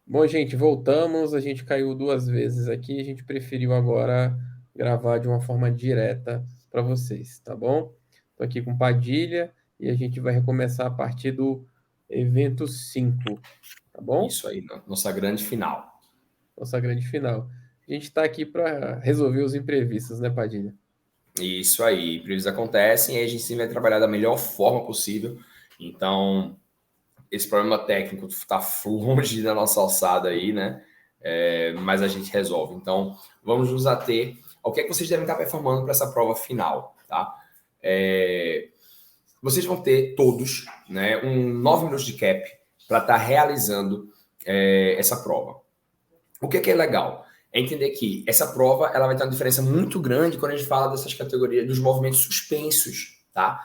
Bom, gente, voltamos. A gente caiu duas vezes aqui. A gente preferiu agora gravar de uma forma direta para vocês, tá bom? Estou aqui com Padilha e a gente vai recomeçar a partir do evento 5, tá bom? Isso aí, nossa grande final. Nossa grande final. A gente está aqui para resolver os imprevistos, né, Padilha? Isso aí, imprevistos acontecem e a gente sempre vai trabalhar da melhor forma possível. Então, esse problema técnico está longe da nossa alçada aí, né? Mas a gente resolve. Então, vamos nos ater ao que é que vocês devem estar performando para essa prova final, tá? É, Vocês vão ter todos, né, 9 minutos de cap para estar realizando essa prova. O que é legal? É entender que essa prova ela vai ter uma diferença muito grande quando a gente fala dessas categorias, dos movimentos suspensos, tá?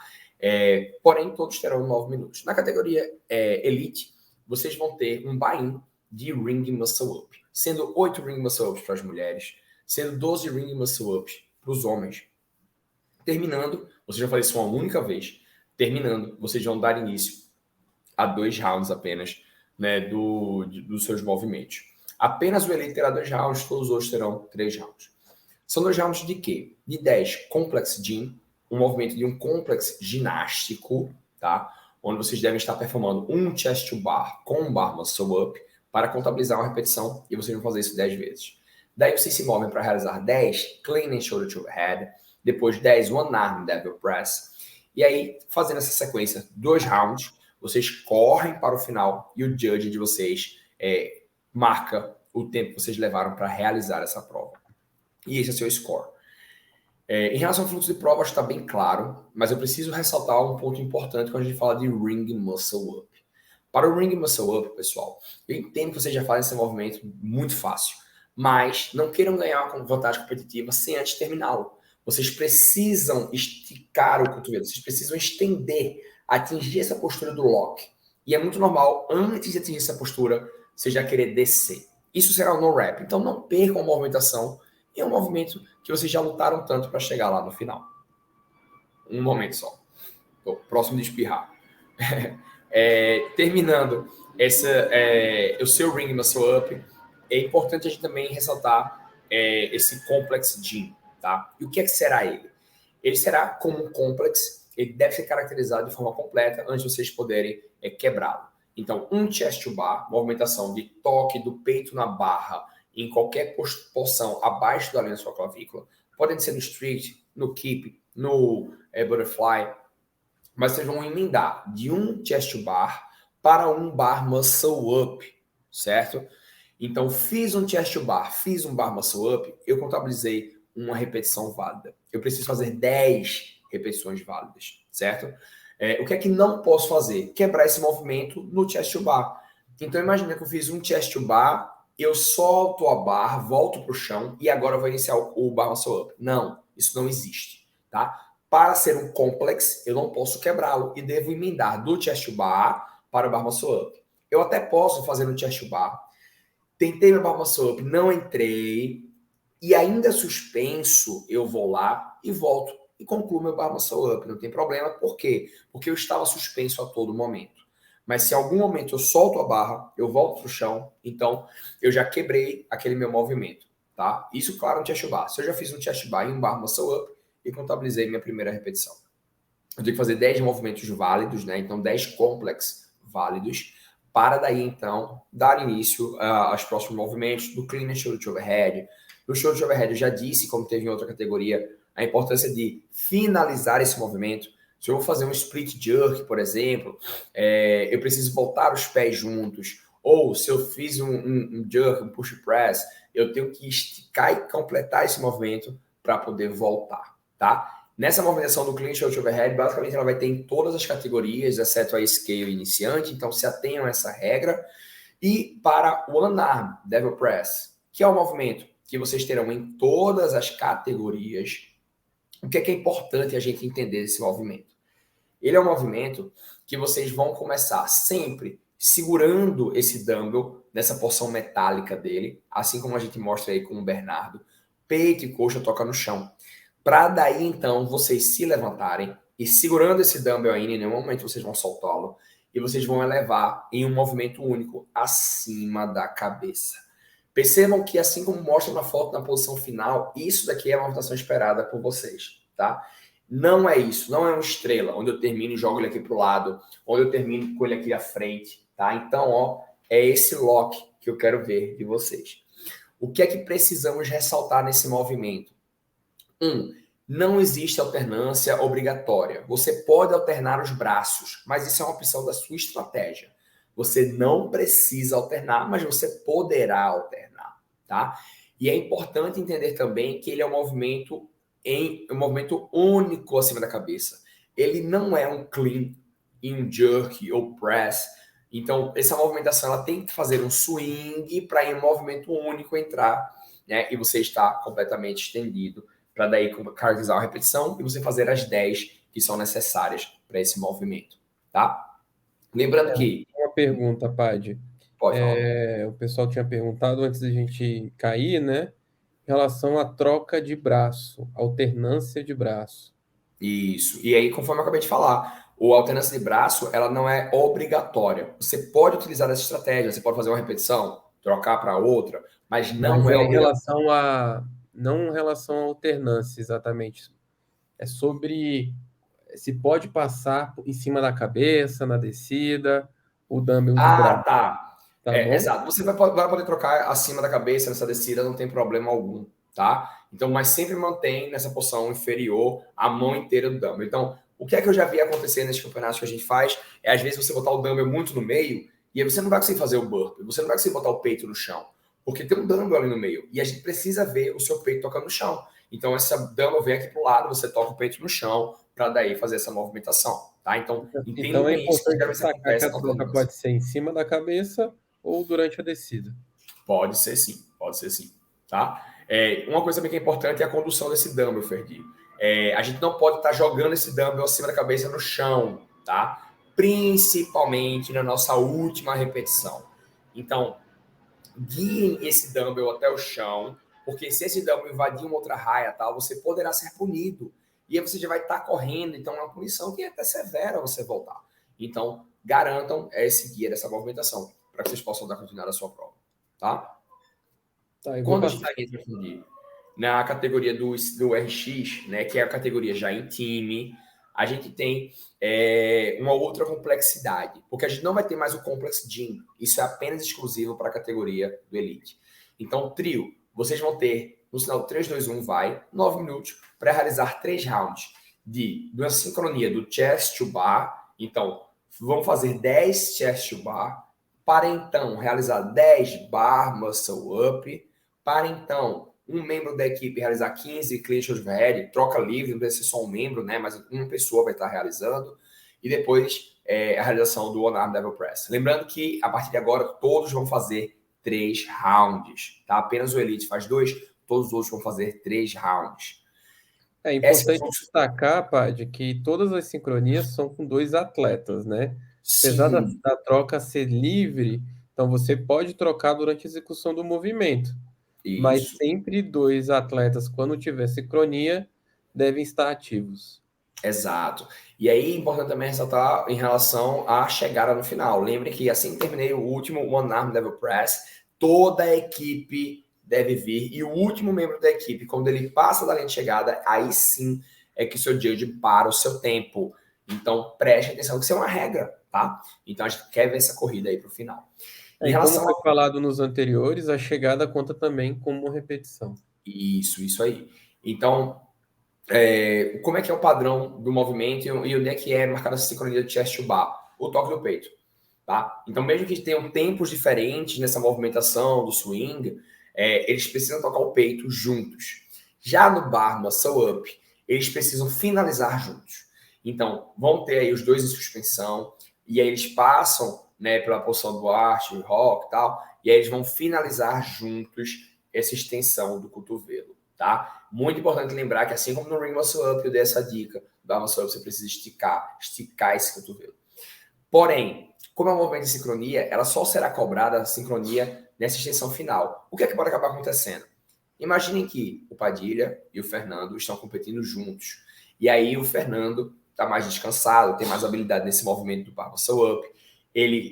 Porém, todos terão 9 minutos. Na categoria Elite, vocês vão ter um buy-in de Ring Muscle Up, sendo 8 Ring Muscle Ups para as mulheres, sendo 12 Ring Muscle Ups para os homens. Terminando, vocês vão fazer isso uma única vez. Terminando, vocês vão dar início a 2 rounds apenas, né, dos seus movimentos. Apenas o Elite terá 2 rounds, todos os outros terão 3 rounds. São 2 rounds de quê? De 10 Complex Gym, um movimento de um complex ginástico, tá? Onde vocês devem estar performando um chest to bar com um bar muscle up para contabilizar uma repetição e vocês vão fazer isso 10 vezes. Daí vocês se movem para realizar 10 clean and shoulder to overhead, depois 10 one arm devil press, e aí fazendo essa sequência, 2 rounds, vocês correm para o final e o judge de vocês marca o tempo que vocês levaram para realizar essa prova. E esse é o seu score. Em relação ao fluxo de prova, acho que está bem claro, mas eu preciso ressaltar um ponto importante quando a gente fala de Ring Muscle Up. Para o Ring Muscle Up, pessoal, eu entendo que vocês já fazem esse movimento muito fácil, mas não queiram ganhar uma vantagem competitiva sem antes terminá-lo. Vocês precisam esticar o cotovelo, vocês precisam estender, atingir essa postura do lock. E é muito normal, antes de atingir essa postura, você já querer descer. Isso será o no-rap. Então não percam a movimentação. E é um movimento que vocês já lutaram tanto para chegar lá no final. Um momento só. Tô próximo de espirrar. Terminando o seu Ring Muscle Up, é importante a gente também ressaltar esse Complex Gym, tá? E o que é que será ele? Ele será como um complex, ele deve ser caracterizado de forma completa antes de vocês poderem quebrá-lo. Então, um chest to bar, movimentação de toque do peito na barra em qualquer posição abaixo da linha da sua clavícula. Podem ser no street, no keep, no butterfly, mas vocês vão emendar de um chest to bar para um bar muscle up, certo? Então, fiz um chest to bar, fiz um bar muscle up, eu contabilizei uma repetição válida. Eu preciso fazer 10 repetições válidas, certo? O que é que não posso fazer? Quebrar esse movimento no chest to bar. Então, imagina que eu fiz um chest to bar, eu solto a barra, volto para o chão e agora eu vou iniciar o bar muscle up. Não, isso não existe, tá? Para ser um complex, eu não posso quebrá-lo e devo emendar do chest to bar para o bar muscle up. Eu até posso fazer no chest to bar. Tentei meu bar muscle up, não entrei. E ainda suspenso, eu vou lá e volto e concluo meu bar muscle up. Não tem problema. Por quê? Porque eu estava suspenso a todo momento. Mas se em algum momento eu solto a barra, eu volto para o chão, então eu já quebrei aquele meu movimento, tá? Isso, claro, no chest bar. Se eu já fiz um chest bar e um bar muscle up e contabilizei minha primeira repetição. Eu tenho que fazer 10 movimentos válidos, né? Então 10 complex válidos, para daí então dar início aos próximos movimentos do clean and shoulder to overhead. No shoulder to overhead eu já disse, como teve em outra categoria, a importância de finalizar esse movimento. Se eu vou fazer um split jerk, por exemplo, eu preciso voltar os pés juntos. Ou se eu fiz um jerk, um push press, eu tenho que esticar e completar esse movimento para poder voltar, tá? Nessa movimentação do Clean Shoulder Overhead, basicamente ela vai ter em todas as categorias, exceto a Scale iniciante, então se atenham a essa regra. E para o One Arm Devil Press, que é o movimento que vocês terão em todas as categorias, o que é importante a gente entender desse movimento? Ele é um movimento que vocês vão começar sempre segurando esse dumbbell nessa porção metálica dele, assim como a gente mostra aí com o Bernardo, peito e coxa toca no chão. Para daí, então, vocês se levantarem e segurando esse dumbbell ainda, em nenhum momento vocês vão soltá-lo, e vocês vão elevar em um movimento único acima da cabeça. Percebam que, assim como mostra na foto na posição final, isso daqui é a movimentação esperada por vocês, tá? Não é isso, não é uma estrela, onde eu termino e jogo ele aqui para o lado, onde eu termino com ele aqui à frente, tá? Então, ó, é esse lock que eu quero ver de vocês. O que é que precisamos ressaltar nesse movimento? Não existe alternância obrigatória. Você pode alternar os braços, mas isso é uma opção da sua estratégia. Você não precisa alternar, mas você poderá alternar, tá? E é importante entender também que ele é um movimento único acima da cabeça. Ele não é um clean e um jerk ou press. Então, essa movimentação ela tem que fazer um swing para em um movimento único entrar, né? E você está completamente estendido para daí caracterizar a repetição e você fazer as 10 que são necessárias para esse movimento, tá? Lembrando que... Uma pergunta, Pad. Pode falar. O pessoal tinha perguntado antes da gente cair, né? Em relação à troca de braço, alternância de braço. Isso. E aí, conforme eu acabei de falar, o alternância de braço, ela não é obrigatória. Você pode utilizar essa estratégia, você pode fazer uma repetição, trocar para outra, mas não Mas é é em obrigatório. relação a... Não em relação à alternância, exatamente. É sobre se pode passar em cima da cabeça, na descida, o dumbbell de braço, Tá. tá bom? Exato. Você vai poder trocar acima da cabeça nessa descida, não tem problema algum, tá? Então, mas sempre mantém nessa posição inferior a mão inteira do dumbbell. Então, o que é que eu já vi acontecer nesses campeonatos que a gente faz é, às vezes, você botar o dumbbell muito no meio e aí você não vai conseguir fazer o burpee, você não vai conseguir botar o peito no chão, porque tem um dumbbell ali no meio e a gente precisa ver o seu peito tocando no chão. Então, essa dumbbell vem aqui pro lado, você toca o peito no chão para daí fazer essa movimentação, tá? Então, entendam Então é bem isso, que importante geralmente isso destacar que acontece a na troca alternância. pode ser em cima da cabeça ou durante a descida. Pode ser sim, tá? Uma coisa também que é importante é a condução desse dumbbell, Ferdi. A gente não pode estar jogando esse dumbbell acima da cabeça no chão, tá? Principalmente na nossa última repetição. Então, guiem esse dumbbell até o chão, porque se esse dumbbell invadir uma outra raia, tal, você poderá ser punido. E aí você já vai estar correndo, então é uma punição que é até severa você voltar. Então, garantam seguir essa movimentação, para que vocês possam dar continuidade à sua prova, tá? Tá, eu vou Quando a gente passar. entra na categoria do RX, né, que é a categoria já em time, a gente tem uma outra complexidade, porque a gente não vai ter mais o Complex Gym, isso é apenas exclusivo para a categoria do Elite. Então, trio, vocês vão ter, no sinal 3, 2, 1, vai, 9 minutos, para realizar 3 rounds de uma sincronia do chest to bar. Então, vamos fazer 10 chest to bar, para então realizar 10 bar muscle up, para então um membro da equipe realizar 15 clean overhead, troca livre, não precisa ser só um membro, né? Mas uma pessoa vai estar realizando. E depois a realização do One Arm Level Press. Lembrando que a partir de agora todos vão fazer 3 rounds, tá? Apenas o Elite faz 2, todos os outros vão fazer 3 rounds. É importante destacar, Pad, que todas as sincronias são com dois atletas, né? Apesar Sim, da troca ser livre, então você pode trocar durante a execução do movimento, mas isso. sempre dois atletas, quando tiver sincronia, devem estar ativos. Exato. E aí é importante também ressaltar em relação à chegada no final. Lembre que assim que terminei o último One Arm Level Press, toda a equipe deve vir. E o último membro da equipe, quando ele passa da linha de chegada, aí sim é que o seu judge para o seu tempo. Então preste atenção que isso é uma regra, tá? Então a gente quer ver essa corrida aí para o final. Em E como relação foi a... falado nos anteriores, a chegada conta também como repetição. Isso aí. Então, como é que é o padrão do movimento e onde é que é marcada essa sincronia de chest to bar? O toque do peito, tá? Então, mesmo que tenham tempos diferentes nessa movimentação do swing, eles precisam tocar o peito juntos. Já no bar muscle up, eles precisam finalizar juntos. Então, vão ter aí os dois em suspensão, e aí eles passam, né, pela posição do arch, rock e tal, e aí eles vão finalizar juntos essa extensão do cotovelo, tá? Muito importante lembrar que, assim como no Ring Muscle Up, eu dei essa dica, no Bar Muscle Up você precisa esticar esse cotovelo. Porém, como é um movimento de sincronia, ela só será cobrada a sincronia nessa extensão final. O que é que pode acabar acontecendo? Imaginem que o Padilha e o Fernando estão competindo juntos. E aí o Fernando está mais descansado, tem mais habilidade nesse movimento do Bar Muscle Up.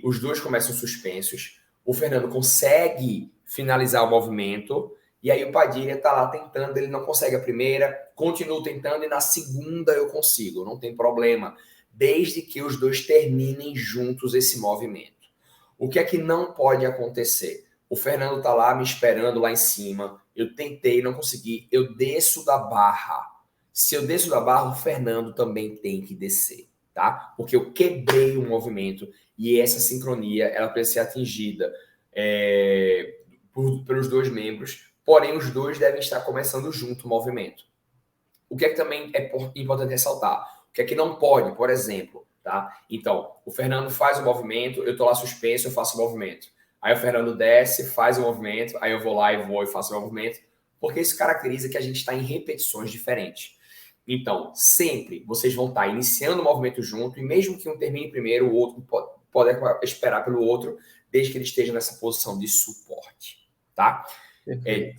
os dois começam suspensos, o Fernando consegue finalizar o movimento, e aí o Padilha tá lá tentando, ele não consegue a primeira, continuo tentando, e na segunda eu consigo, não tem problema, desde que os dois terminem juntos esse movimento. O que é que não pode acontecer? O Fernando tá lá me esperando lá em cima, eu tentei, não consegui, eu desço da barra. Se eu desço da barra, o Fernando também tem que descer, tá? Porque eu quebrei o movimento e essa sincronia, ela precisa ser atingida pelos dois membros, porém os dois devem estar começando junto o movimento. O que é que também é importante ressaltar? O que é que não pode, por exemplo, tá? Então, o Fernando faz o movimento, eu tô lá suspenso, eu faço o movimento. Aí o Fernando desce, faz o movimento, aí eu vou lá e vou e faço o movimento, porque isso caracteriza que a gente está em repetições diferentes. Então, sempre vocês vão estar iniciando o movimento junto, e mesmo que um termine primeiro, o outro pode esperar pelo outro, desde que ele esteja nessa posição de suporte, tá?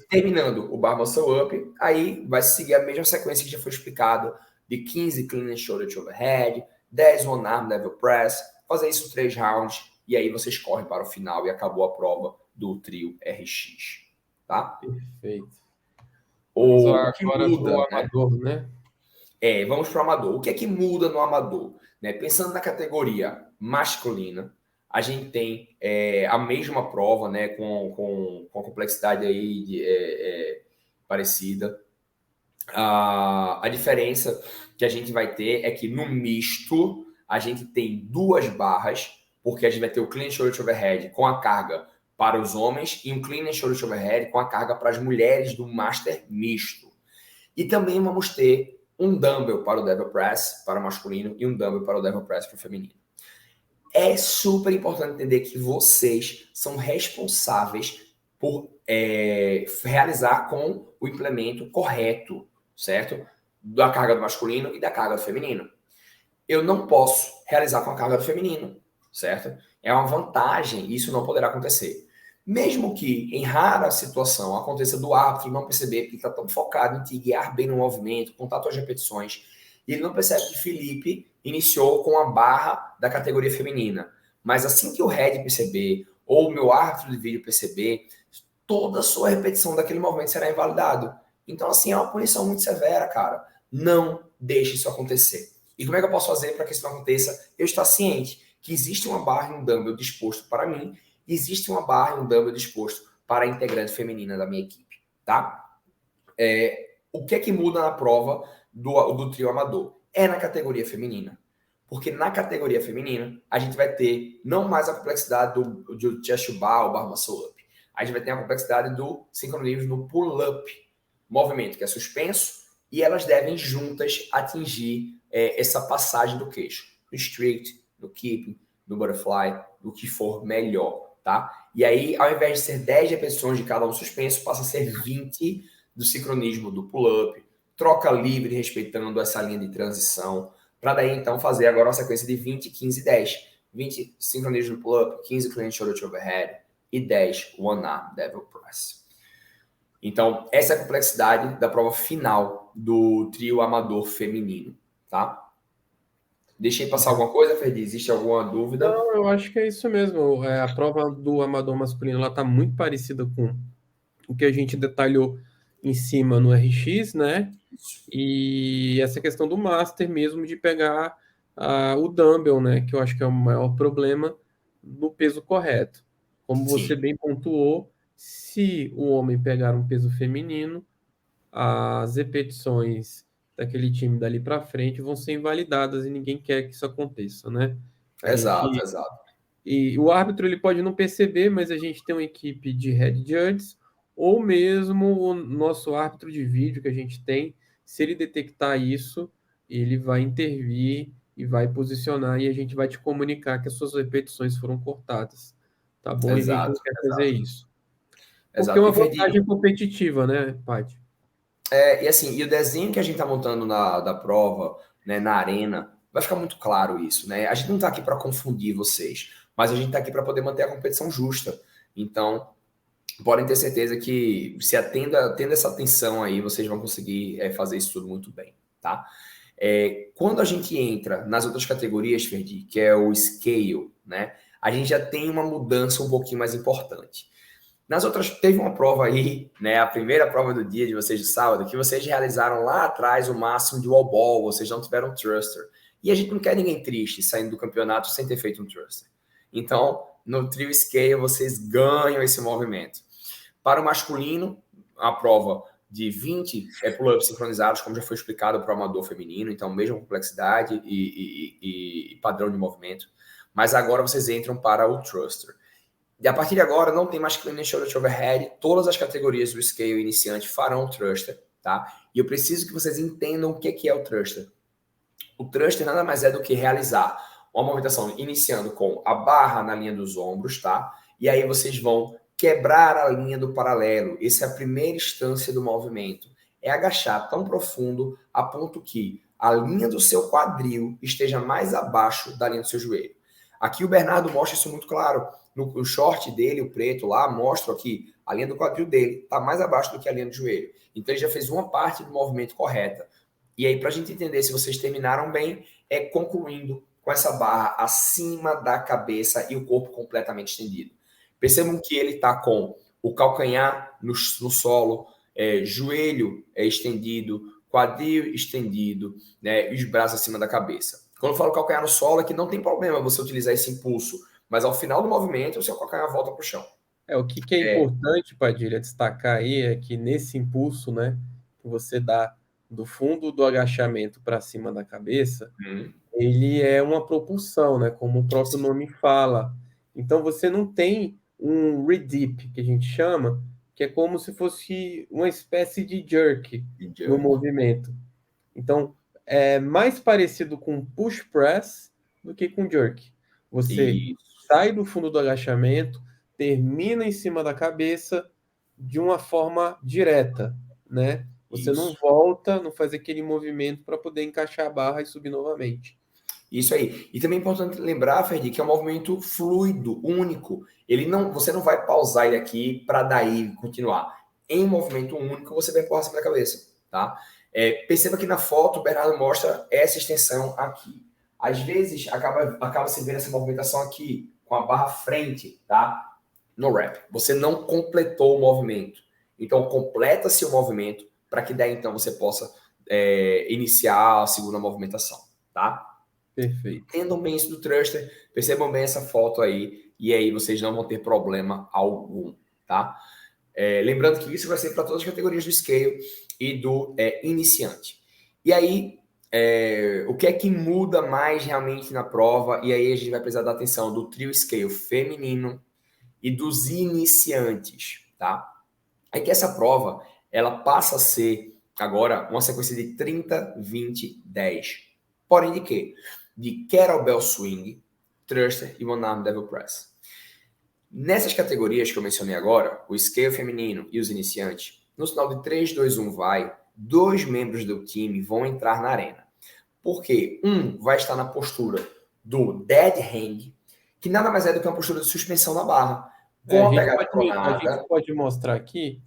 Terminando o Bar Muscle Up, aí vai seguir a mesma sequência que já foi explicado, de 15 clean and shoulder to overhead, 10 one arm level press, fazer isso 3 rounds, e aí vocês correm para o final e acabou a prova do trio RX, tá? Perfeito. O que Agora muda, pro amador, né? Vamos para o amador. O que é que muda no amador? Né? Pensando na categoria masculina, a gente tem a mesma prova, né, com a complexidade aí parecida. A diferença que a gente vai ter é que no misto a gente tem 2 barras, porque a gente vai ter o clean shoulder to overhead com a carga para os homens e um clean shoulder to overhead com a carga para as mulheres do master misto. E também vamos ter um dumbbell para o devil press para o masculino e um dumbbell para o devil press para o feminino. É super importante entender que vocês são responsáveis por realizar com o implemento correto, certo? Da carga do masculino e da carga do feminino. Eu não posso realizar com a carga do feminino, certo? É uma vantagem, isso não poderá acontecer. Mesmo que, em rara situação, aconteça do árbitro não perceber que ele está tão focado em te guiar bem no movimento, contar suas repetições, e ele não percebe que Felipe iniciou com a barra da categoria feminina. Mas assim que o head perceber, ou o meu árbitro de vídeo perceber, toda a sua repetição daquele movimento será invalidado. Então, assim, é uma punição muito severa, cara. Não deixe isso acontecer. E como é que eu posso fazer para que isso não aconteça? Eu estar ciente que existe uma barra e um dumbbell disposto para mim, e existe uma barra e um dumbbell disposto para a integrante feminina da minha equipe, tá? O que é que muda na prova do trio amador? É na categoria feminina. Porque na categoria feminina, a gente vai ter não mais a complexidade do chest bar ou bar muscle up. A gente vai ter a complexidade do sincronismo no pull-up, movimento que é suspenso, e elas devem juntas atingir essa passagem do queixo. No strict, no keeping, no butterfly, do que for melhor, tá? E aí, ao invés de ser 10 repetições de cada um suspenso, passa a ser 20 do sincronismo do pull-up, troca livre respeitando essa linha de transição, para daí então fazer agora uma sequência de 20, 15, 10. 20 sincronismo no pull-up, 15 clean shoulder to overhead e 10 one arm devil press. Então, essa é a complexidade da prova final do trio amador feminino, tá? Deixei passar alguma coisa, Ferdi? Existe alguma dúvida? Não, eu acho que é isso mesmo. A prova do amador masculino ela está muito parecida com o que a gente detalhou em cima no RX, né? E essa questão do master mesmo de pegar o dumbbell, né? Que eu acho que é o maior problema no peso correto. Como você Sim. bem pontuou, se o homem pegar um peso feminino, as repetições daquele time dali para frente vão ser invalidadas e ninguém quer que isso aconteça, né? A Exato, gente exato. e o árbitro ele pode não perceber, mas a gente tem uma equipe de head judges ou mesmo o nosso árbitro de vídeo que a gente tem, se ele detectar isso, ele vai intervir e vai posicionar e a gente vai te comunicar que as suas repetições foram cortadas, tá bom? E a gente não Exato, quer fazer exato. isso. Porque é Exato. uma E Ferdi, vantagem competitiva, né, Paty? e assim, e o desenho que a gente está montando da prova, né, na arena, vai ficar muito claro isso, né? A gente não está aqui para confundir vocês, mas a gente está aqui para poder manter a competição justa. Então, podem ter certeza que se tendo essa atenção aí, vocês vão conseguir fazer isso tudo muito bem, tá? Quando a gente entra nas outras categorias, Ferdi, que é o scale, né? a gente já tem uma mudança um pouquinho mais importante. Nas outras, teve uma prova aí, né, a primeira prova do dia de vocês de sábado, que vocês realizaram lá atrás o máximo de wall ball, vocês não tiveram thruster. E a gente não quer ninguém triste saindo do campeonato sem ter feito um thruster. Então, no trio scale, vocês ganham esse movimento. Para o masculino, a prova de 20 pull-ups sincronizados, como já foi explicado para o amador feminino, então mesma complexidade e padrão de movimento. Mas agora vocês entram para o thruster. E a partir de agora, não tem mais clean and shoulder to overhead. Todas as categorias do scale iniciante farão o thruster, tá? E eu preciso que vocês entendam o que é o thruster. O thruster nada mais é do que realizar uma movimentação iniciando com a barra na linha dos ombros, tá? E aí vocês vão quebrar a linha do paralelo. Essa é a primeira instância do movimento. É agachar tão profundo a ponto que a linha do seu quadril esteja mais abaixo da linha do seu joelho. Aqui o Bernardo mostra isso muito claro. No short dele, o preto lá, mostra aqui a linha do quadril dele está mais abaixo do que a linha do joelho. Então ele já fez uma parte do movimento correta. E aí, para a gente entender se vocês terminaram bem, é concluindo com essa barra acima da cabeça e o corpo completamente estendido. Percebam que ele está com o calcanhar no solo, joelho estendido, quadril estendido, né, e os braços acima da cabeça. Quando eu falo calcanhar no solo, é que não tem problema você utilizar esse impulso, mas ao final do movimento, o seu calcanhar volta para o chão. O que é importante, Padilha, destacar aí é que nesse impulso, né, que você dá do fundo do agachamento para cima da cabeça, ele é uma propulsão, né, como o próprio nome fala. Então você não tem um redip, que a gente chama, que é como se fosse uma espécie de jerk no movimento. Então, é mais parecido com push press do que com jerk. Você sai do fundo do agachamento, termina em cima da cabeça de uma forma direta, né? Você não volta, não faz aquele movimento para poder encaixar a barra e subir novamente. Isso aí. E também é importante lembrar, Ferdi, que é um movimento fluido, único. Você não vai pausar ele aqui para daí continuar. Em um movimento único, você vai empurrar acima da cabeça, tá? Perceba que na foto o Bernardo mostra essa extensão aqui. Às vezes, acaba se vendo essa movimentação aqui, com a barra frente, tá? No rep. Você não completou o movimento. Então, completa-se o movimento para que daí, então, você possa iniciar a segunda movimentação, tá? Perfeito. Entendam bem isso do thruster, percebam bem essa foto aí, e aí vocês não vão ter problema algum, tá? Lembrando que isso vai ser para todas as categorias do scale e do iniciante. E aí, o que é que muda mais realmente na prova? E aí a gente vai precisar dar atenção do trio scale feminino e dos iniciantes, tá? É que essa prova, ela passa a ser agora uma sequência de 30, 20, 10. Porém de quê? De kettlebell swing, thruster e one arm devil press. Nessas categorias que eu mencionei agora, o scale feminino e os iniciantes, no sinal de 3, 2, 1 vai, 2 membros do time vão entrar na arena. Porque um vai estar na postura do dead hang, que nada mais é do que uma postura de suspensão na barra. Com a pegada pronada. A gente pode mostrar aqui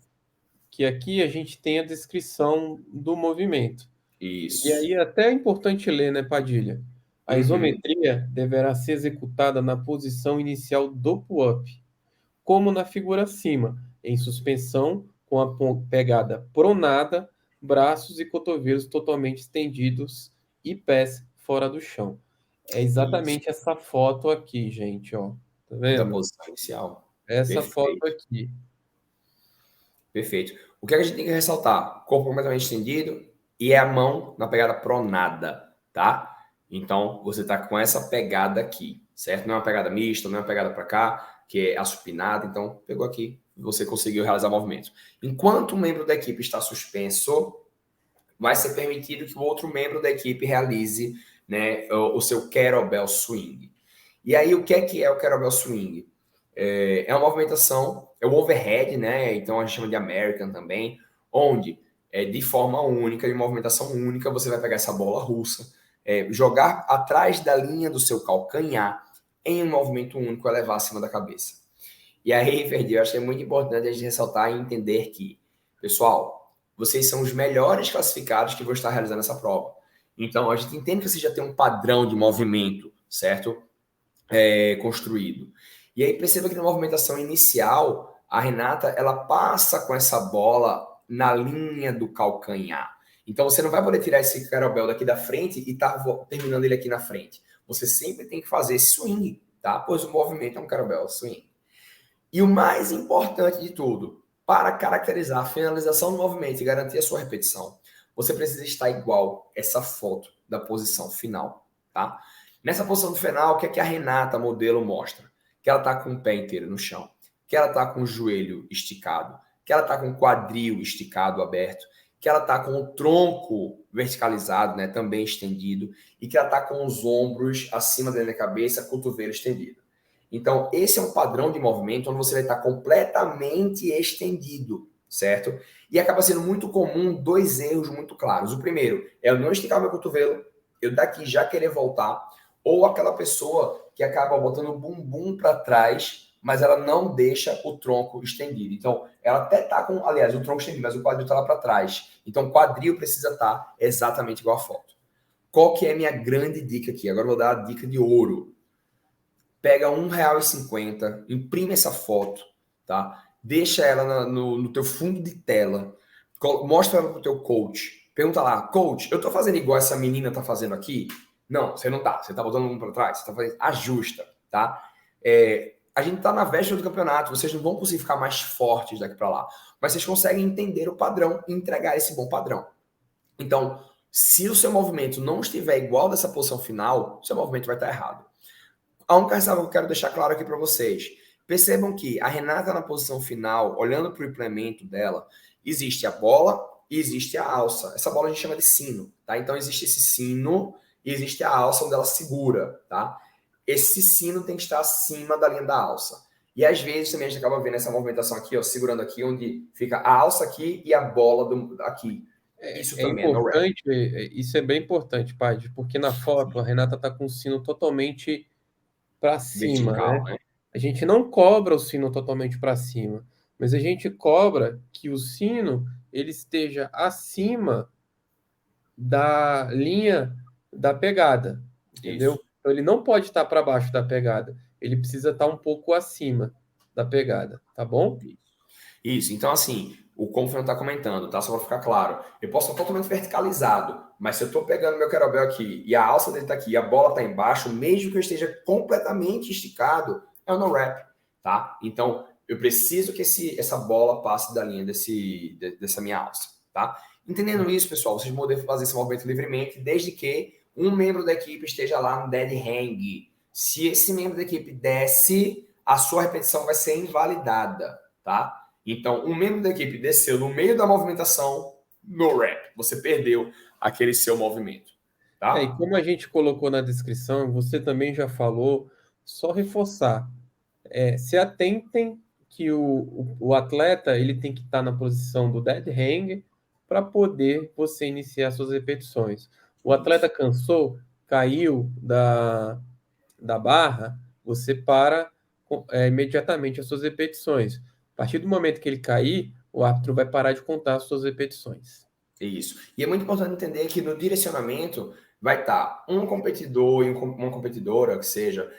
que aqui a gente tem a descrição do movimento. Isso. E aí até é importante ler, né, Padilha? A isometria deverá ser executada na posição inicial do pull-up, como na figura acima, em suspensão, com a pegada pronada, braços e cotovelos totalmente estendidos e pés fora do chão. É exatamente essa foto aqui, gente, ó. Tá vendo? Da posição inicial. Essa foto aqui. Perfeito. O que a gente tem que ressaltar? Corpo completamente estendido e a mão na pegada pronada, tá? Então, você tá com essa pegada aqui, certo? Não é uma pegada mista, não é uma pegada para cá, que é a supinada. Então, pegou aqui, você conseguiu realizar o movimento. Enquanto um membro da equipe está suspenso, vai ser permitido que o outro membro da equipe realize, né, o seu kettlebell swing. E aí, o que é o kettlebell swing? É uma movimentação, é o overhead, né? Então a gente chama de American também, onde de forma única, de movimentação única, você vai pegar essa bola russa, jogar atrás da linha do seu calcanhar em um movimento único, levar acima da cabeça. E aí, Ferdi, eu acho que é muito importante a gente ressaltar e entender que, pessoal, vocês são os melhores classificados que vão estar realizando essa prova. Então, a gente entende que você já tem um padrão de movimento, certo? construído. E aí perceba que na movimentação inicial, a Renata, ela passa com essa bola na linha do calcanhar. Então você não vai poder tirar esse kettlebell daqui da frente e tá terminando ele aqui na frente. Você sempre tem que fazer esse swing, tá? Pois o movimento é um kettlebell swing. E o mais importante de tudo, para caracterizar a finalização do movimento e garantir a sua repetição, você precisa estar igual essa foto da posição final, tá? Nessa posição final, o que é que a Renata, modelo, mostra? Que ela está com o pé inteiro no chão, que ela está com o joelho esticado, que ela está com o quadril esticado, aberto, que ela está com o tronco verticalizado, né, também estendido, e que ela está com os ombros acima da minha cabeça, cotovelo estendido. Então, esse é um padrão de movimento onde você vai estar completamente estendido, certo? E acaba sendo muito comum dois erros muito claros. O primeiro é eu não esticar o meu cotovelo, eu daqui já querer voltar, ou aquela pessoa que acaba botando o bumbum para trás, mas ela não deixa o tronco estendido. Então, ela até tá com, aliás, o tronco estendido, mas o quadril tá lá para trás. Então, o quadril precisa estar exatamente igual a foto. Qual que é a minha grande dica aqui? Agora eu vou dar a dica de ouro. Pega R$1,50, imprime essa foto, tá? Deixa ela no teu fundo de tela, mostra ela pro teu coach. Pergunta lá, coach, eu tô fazendo igual essa menina tá fazendo aqui? Não, você não tá. Você tá botando um para trás, você tá fazendo. Ajusta, tá? A gente tá na véspera do campeonato, vocês não vão conseguir ficar mais fortes daqui para lá, mas vocês conseguem entender o padrão e entregar esse bom padrão. Então, se o seu movimento não estiver igual dessa posição final, seu movimento vai estar errado. A única ressalva que eu quero deixar claro aqui para vocês. Percebam que a Renata na posição final, olhando para o implemento dela, existe a bola e existe a alça. Essa bola a gente chama de sino, tá? Então existe esse sino e existe a alça onde ela segura, tá? Esse sino tem que estar acima da linha da alça. E às vezes também a gente acaba vendo essa movimentação aqui, ó, segurando aqui, onde fica a alça aqui e a bola aqui. Isso também é no rap. Isso é bem importante, Padre, porque na foto a Renata está com o sino totalmente para cima, Vertical, né? né? A gente não cobra o sino totalmente para cima, mas a gente cobra que o sino ele esteja acima da linha da pegada, entendeu? Isso. Então ele não pode estar para baixo da pegada, ele precisa estar um pouco acima da pegada, tá bom? Isso, então assim, como o Fernando está comentando, tá? Só para ficar claro, eu posso estar totalmente verticalizado, mas se eu estou pegando meu kettlebell aqui e a alça dele está aqui e a bola está embaixo, mesmo que eu esteja completamente esticado, é o no wrap, tá? Então eu preciso que essa bola passe da linha dessa minha alça, tá? Entendendo isso, pessoal, vocês podem fazer esse movimento livremente, desde que um membro da equipe esteja lá no dead hang. Se esse membro da equipe desce, a sua repetição vai ser invalidada, tá? Então, um membro da equipe desceu no meio da movimentação, no rap. Você perdeu aquele seu movimento, E tá? como a gente colocou na descrição, você também já falou, só reforçar. Se atentem que o atleta ele tem que estar na posição do dead hang para poder você iniciar suas repetições. O atleta Isso. cansou, caiu da barra, você para imediatamente as suas repetições. A partir do momento que ele cair, o árbitro vai parar de contar as suas repetições. Isso. E é muito importante entender que no direcionamento vai estar um competidor e uma competidora, que seja,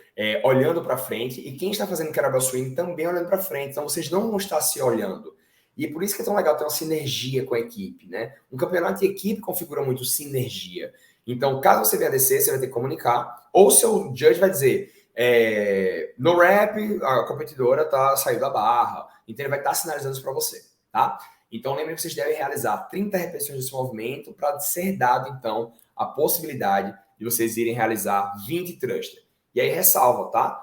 olhando para frente, e quem está fazendo kettlebell swing também olhando para frente. Então, vocês não vão estar se olhando. E é por isso que é tão legal ter uma sinergia com a equipe, né? Um campeonato de equipe configura muito sinergia. Então, caso você venha descer, você vai ter que comunicar, ou seu judge vai dizer, no rap, a competidora saiu da barra. Então, ele vai estar sinalizando isso para você, tá? Então, lembre que vocês devem realizar 30 repetições desse movimento para ser dado, então, a possibilidade de vocês irem realizar 20 thruster. E aí, ressalva, tá?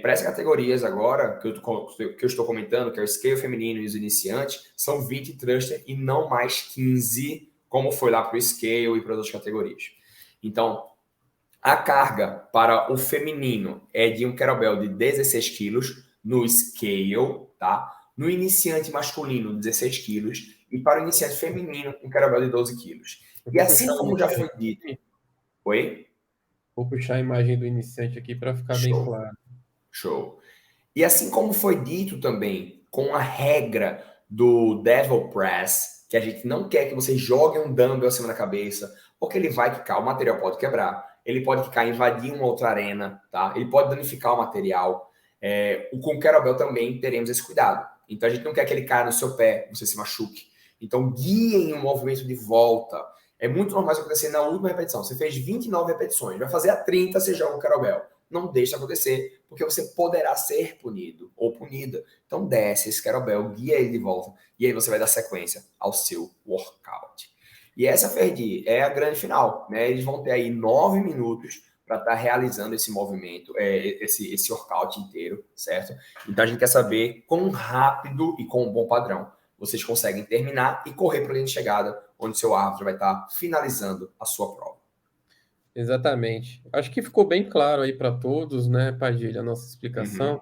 Para as categorias agora, que eu estou comentando, que é o scale feminino e os iniciantes, são 20 thruster e não mais 15, como foi lá para o scale e para as outras categorias. Então, a carga para o feminino é de um kettlebell de 16 quilos no scale, tá? No iniciante masculino, 16 quilos. E para o iniciante feminino, um kettlebell de 12 quilos. E assim como já foi dito... Oi? Vou puxar a imagem do iniciante aqui para ficar bem Show. claro. Show. E assim como foi dito também, com a regra do Devil Press, que a gente não quer que você jogue um dumbbell acima da cabeça, porque ele vai quicar, o material pode quebrar. ele pode quicar, invadir uma outra arena, tá? Ele pode danificar o material. Com o kettlebell também teremos esse cuidado. Então a gente não quer que ele caia no seu pé, você se machuque. Então guiem o movimento de volta. É muito normal isso acontecer na última repetição. Você fez 29 repetições, vai fazer a 30, você joga o kettlebell. Não deixe acontecer, porque você poderá ser punido ou punida. Então desce esse kettlebell, guia ele de volta, e aí você vai dar sequência ao seu workout. E essa, Ferdi, é a grande final, né? Eles vão ter aí 9 minutos para estar realizando esse movimento, esse workout inteiro, certo? Então a gente quer saber quão rápido e com um bom padrão vocês conseguem terminar e correr para a linha de chegada, onde seu árbitro vai estar finalizando a sua prova. Exatamente. Acho que ficou bem claro aí para todos, né, Padilha, a nossa explicação.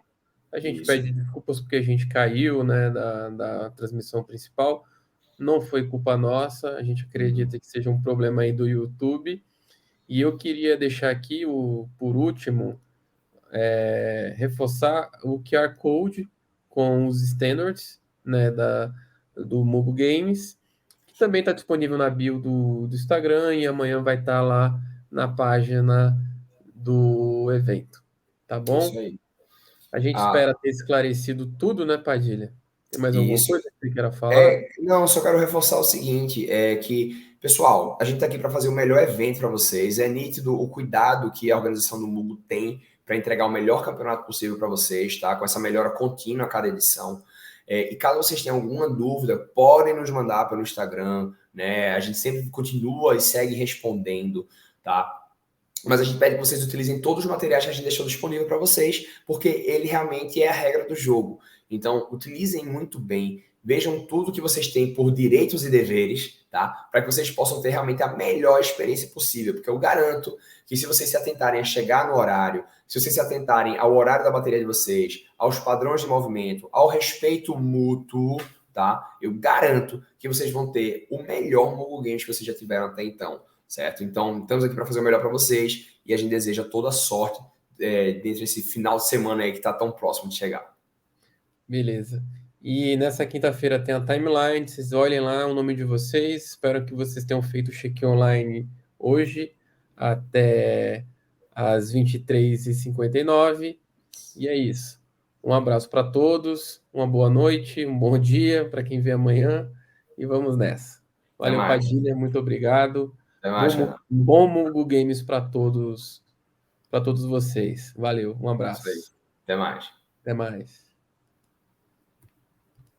A gente Isso. pede desculpas porque a gente caiu, né, da transmissão principal. Não foi culpa nossa, a gente acredita que seja um problema aí do YouTube. E eu queria deixar aqui, por último, reforçar o QR Code com os standards, né, do Mugo Games, que também está disponível na bio do Instagram e amanhã vai estar lá na página do evento. Tá Isso bom? aí. A gente espera ter esclarecido tudo, né, Padilha? Tem mais alguma Isso. coisa que você queira falar? Não, só quero reforçar o seguinte, que, pessoal, a gente está aqui para fazer o melhor evento para vocês. É nítido o cuidado que a organização do Mugo tem para entregar o melhor campeonato possível para vocês, tá? Com essa melhora contínua a cada edição. E caso vocês tenham alguma dúvida, podem nos mandar pelo Instagram, né? A gente sempre continua e segue respondendo, tá? Mas a gente pede que vocês utilizem todos os materiais que a gente deixou disponível para vocês, porque ele realmente é a regra do jogo. Então, utilizem muito bem, vejam tudo que vocês têm por direitos e deveres, tá? Para que vocês possam ter realmente a melhor experiência possível, porque eu garanto que se vocês se atentarem a chegar no horário, se vocês se atentarem ao horário da bateria de vocês, aos padrões de movimento, ao respeito mútuo, tá? Eu garanto que vocês vão ter o melhor Mobile Games que vocês já tiveram até então. Certo? Então, estamos aqui para fazer o melhor para vocês e a gente deseja toda a sorte dentro desse final de semana aí que está tão próximo de chegar. Beleza. E nessa quinta-feira tem a timeline, vocês olhem lá o nome de vocês. Espero que vocês tenham feito o check online hoje até às 23h59. E é isso. Um abraço para todos, uma boa noite, um bom dia para quem vê amanhã e vamos nessa. Até Valeu, mais. Padilha, muito obrigado. Até mais, Bom, Renan. bom Mundo Games para todos vocês. Valeu, um Isso aí. abraço. Até mais. Até mais.